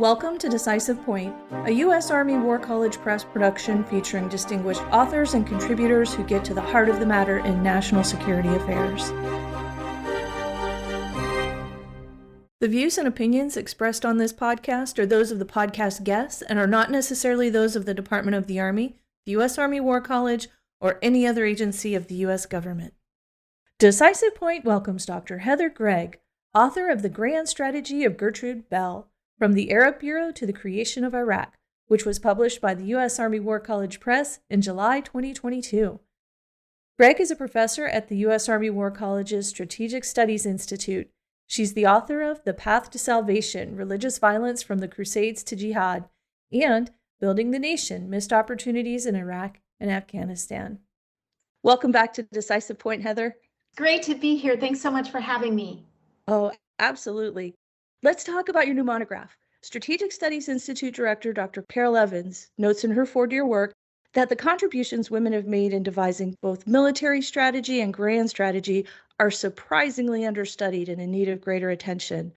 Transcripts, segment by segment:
Welcome to Decisive Point, a U.S. Army War College Press production featuring distinguished authors and contributors who get to the heart of the matter in national security affairs. The views and opinions expressed on this podcast are those of the podcast guests and are not necessarily those of the Department of the Army, the U.S. Army War College, or any other agency of the U.S. government. Decisive Point welcomes Dr. Heather Gregg, author of The Grand Strategy of Gertrude Bell, From the Arab Bureau to the Creation of Iraq, which was published by the U.S. Army War College Press in July 2022. Gregg is a professor at the U.S. Army War College's Strategic Studies Institute. She's the author of The Path to Salvation, Religious Violence from the Crusades to Jihad, and Building the Nation, Missed Opportunities in Iraq and Afghanistan. Welcome back to Decisive Point, Heather. Great to be here. Thanks so much for having me. Oh, absolutely. Let's talk about your new monograph. Strategic Studies Institute Director Dr. Carol Evans notes in her 4-year work that the contributions women have made in devising both military strategy and grand strategy are surprisingly understudied and in need of greater attention.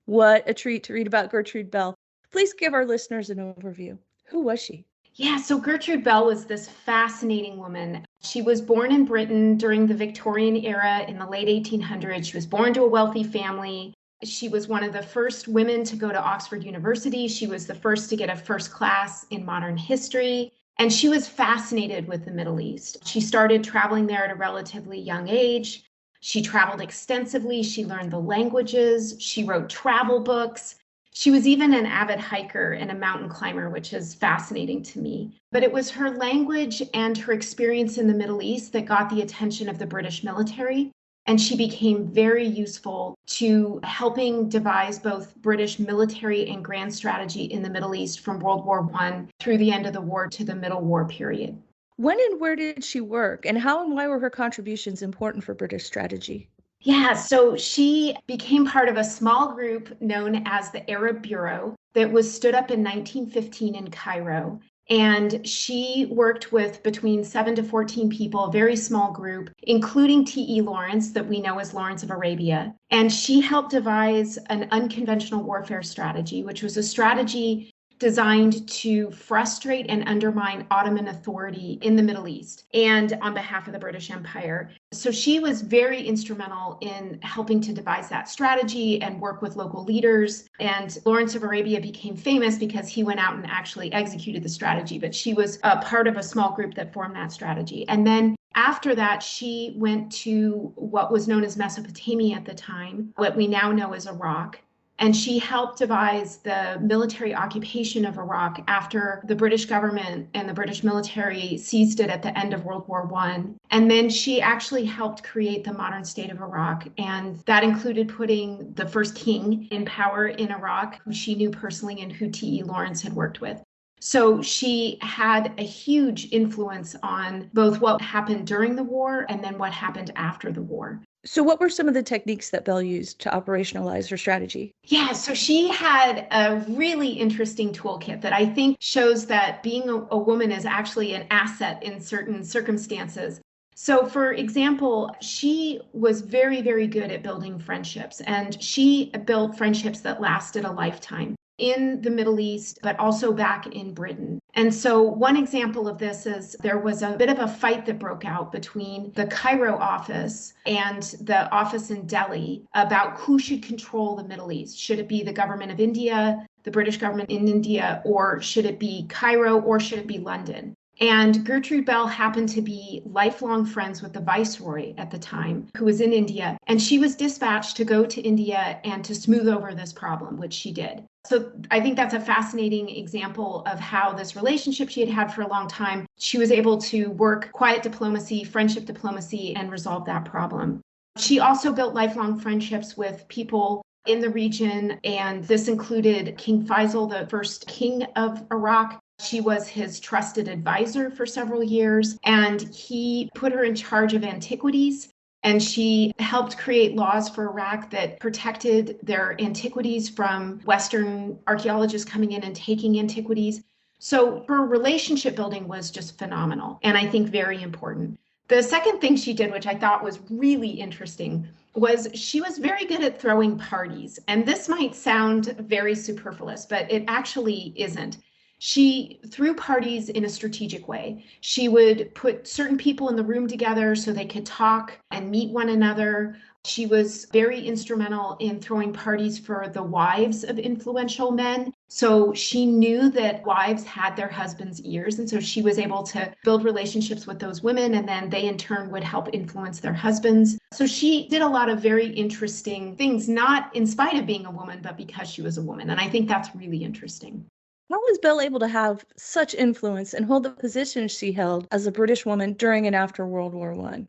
What a treat to read about Gertrude Bell. Please give our listeners an overview. Who was she? Yeah, so Gertrude Bell was this fascinating woman. She was born in Britain during the Victorian era in the late 1800s. She was born to a wealthy family. She was one of the first women to go to Oxford University. She was the first to get a first class in modern history. And she was fascinated with the Middle East. She started traveling there at a relatively young age. She traveled extensively. She learned the languages. She wrote travel books. She was even an avid hiker and a mountain climber, which is fascinating to me. But it was her language and her experience in the Middle East that got the attention of the British military. And she became very useful to helping devise both British military and grand strategy in the Middle East from World War I through the end of the war to the Middle War period. When and where did she work, and how and why were her contributions important for British strategy? Yeah, so she became part of a small group known as the Arab Bureau that was stood up in 1915 in Cairo. And she worked with between 7 to 14 people, a very small group, including T.E. Lawrence, that we know as Lawrence of Arabia. And she helped devise an unconventional warfare strategy, which was a strategy designed to frustrate and undermine Ottoman authority in the Middle East and on behalf of the British Empire. So she was very instrumental in helping to devise that strategy and work with local leaders. And Lawrence of Arabia became famous because he went out and actually executed the strategy, but she was a part of a small group that formed that strategy. And then after that, she went to what was known as Mesopotamia at the time, what we now know as Iraq. And she helped devise the military occupation of Iraq after the British government and the British military seized it at the end of World War I. And then she actually helped create the modern state of Iraq. And that included putting the first king in power in Iraq, who she knew personally and who T.E. Lawrence had worked with. So she had a huge influence on both what happened during the war and then what happened after the war. So what were some of the techniques that Bell used to operationalize her strategy? Yeah, so she had a really interesting toolkit that I think shows that being a woman is actually an asset in certain circumstances. So for example, she was very, very good at building friendships, and she built friendships that lasted a lifetime in the Middle East, but also back in Britain. And so one example of this is there was a bit of a fight that broke out between the Cairo office and the office in Delhi about who should control the Middle East. Should it be the government of India, the British government in India, or should it be Cairo, or should it be London? And Gertrude Bell happened to be lifelong friends with the viceroy at the time, who was in India. And she was dispatched to go to India and to smooth over this problem, which she did. So I think that's a fascinating example of how this relationship she had had for a long time, she was able to work quiet diplomacy, friendship diplomacy, and resolve that problem. She also built lifelong friendships with people in the region, and this included King Faisal, the first king of Iraq. She was his trusted advisor for several years, and he put her in charge of antiquities. And she helped create laws for Iraq that protected their antiquities from Western archaeologists coming in and taking antiquities. So her relationship building was just phenomenal, and I think very important. The second thing she did, which I thought was really interesting, was she was very good at throwing parties. And this might sound very superfluous, but it actually isn't. She threw parties in a strategic way. She would put certain people in the room together so they could talk and meet one another. She was very instrumental in throwing parties for the wives of influential men. So she knew that wives had their husbands' ears. And so she was able to build relationships with those women, and then they in turn would help influence their husbands. So she did a lot of very interesting things, not in spite of being a woman, but because she was a woman. And I think that's really interesting. How was Bell able to have such influence and hold the position she held as a British woman during and after World War I?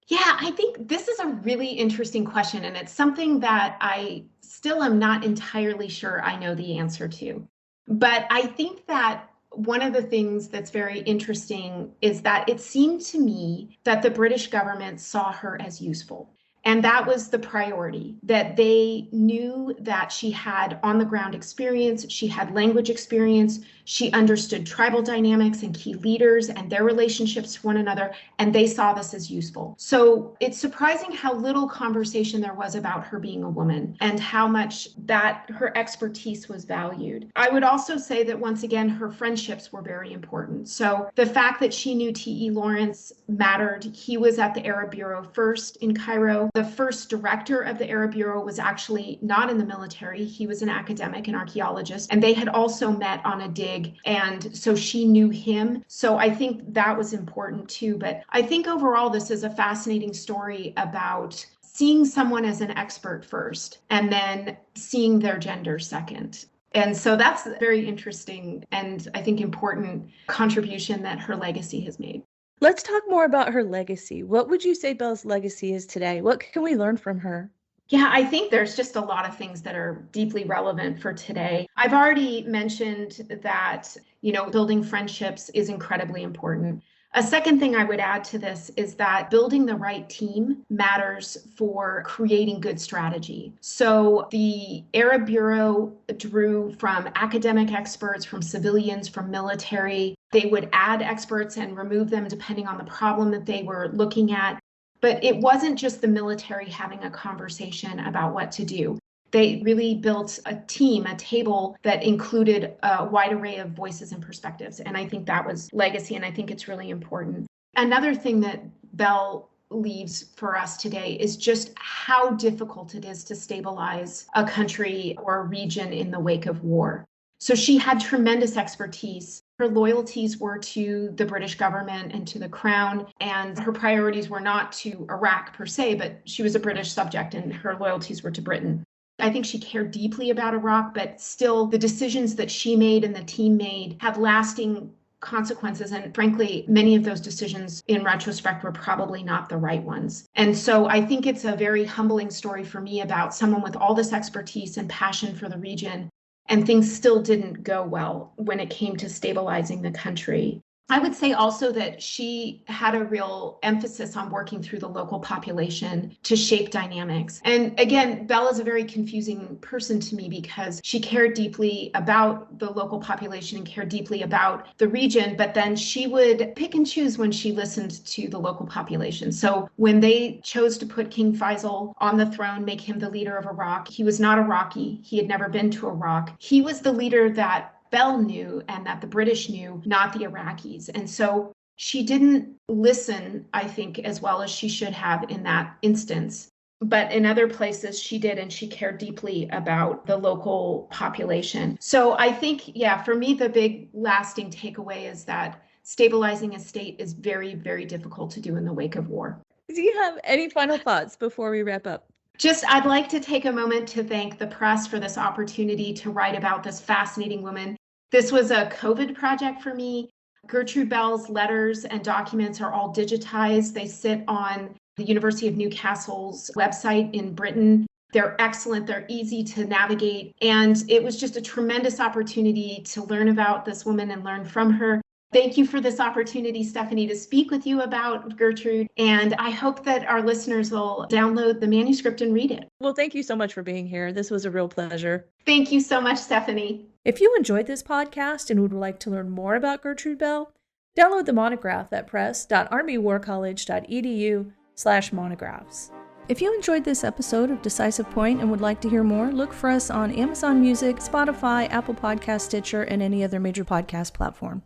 Yeah, I think this is a really interesting question, and it's something that I still am not entirely sure I know the answer to. But I think that one of the things that's very interesting is that it seemed to me that the British government saw her as useful. And that was the priority, that they knew that she had on the ground experience, she had language experience, she understood tribal dynamics and key leaders and their relationships to one another, and they saw this as useful. So it's surprising how little conversation there was about her being a woman and how much that her expertise was valued. I would also say that once again, her friendships were very important. So the fact that she knew T.E. Lawrence mattered. He was at the Arab Bureau first in Cairo. The first director of the Arab Bureau was actually not in the military. He was an academic, an archaeologist, and they had also met on a dig. And so she knew him. So I think that was important too. But I think overall, this is a fascinating story about seeing someone as an expert first and then seeing their gender second. And so that's a very interesting and I think important contribution that her legacy has made. Let's talk more about her legacy. What would you say Bell's legacy is today? What can we learn from her? Yeah, I think there's just a lot of things that are deeply relevant for today. I've already mentioned that, building friendships is incredibly important. A second thing I would add to this is that building the right team matters for creating good strategy. So the Arab Bureau drew from academic experts, from civilians, from military. They would add experts and remove them depending on the problem that they were looking at. But it wasn't just the military having a conversation about what to do. They really built a team, a table that included a wide array of voices and perspectives. And I think that was legacy, and I think it's really important. Another thing that Bell leaves for us today is just how difficult it is to stabilize a country or a region in the wake of war. So she had tremendous expertise. Her loyalties were to the British government and to the crown, and her priorities were not to Iraq per se, but she was a British subject and her loyalties were to Britain. I think she cared deeply about Iraq, but still the decisions that she made and the team made have lasting consequences. And frankly, many of those decisions in retrospect were probably not the right ones. And so I think it's a very humbling story for me about someone with all this expertise and passion for the region, and things still didn't go well when it came to stabilizing the country. I would say also that she had a real emphasis on working through the local population to shape dynamics. And again, Bell is a very confusing person to me because she cared deeply about the local population and cared deeply about the region, but then she would pick and choose when she listened to the local population. So when they chose to put King Faisal on the throne, make him the leader of Iraq, he was not Iraqi. He had never been to Iraq. He was the leader that Bell knew and that the British knew, not the Iraqis. And so she didn't listen, I think, as well as she should have in that instance. But in other places she did, and she cared deeply about the local population. So I think, for me, the big lasting takeaway is that stabilizing a state is very, very difficult to do in the wake of war. Do you have any final thoughts before we wrap up? I'd like to take a moment to thank the press for this opportunity to write about this fascinating woman. This was a COVID project for me. Gertrude Bell's letters and documents are all digitized. They sit on the University of Newcastle's website in Britain. They're excellent. They're easy to navigate. And it was just a tremendous opportunity to learn about this woman and learn from her. Thank you for this opportunity, Stephanie, to speak with you about Gertrude. And I hope that our listeners will download the manuscript and read it. Well, thank you so much for being here. This was a real pleasure. Thank you so much, Stephanie. If you enjoyed this podcast and would like to learn more about Gertrude Bell, download the monograph at press.armywarcollege.edu/monographs. If you enjoyed this episode of Decisive Point and would like to hear more, look for us on Amazon Music, Spotify, Apple Podcast, Stitcher, and any other major podcast platform.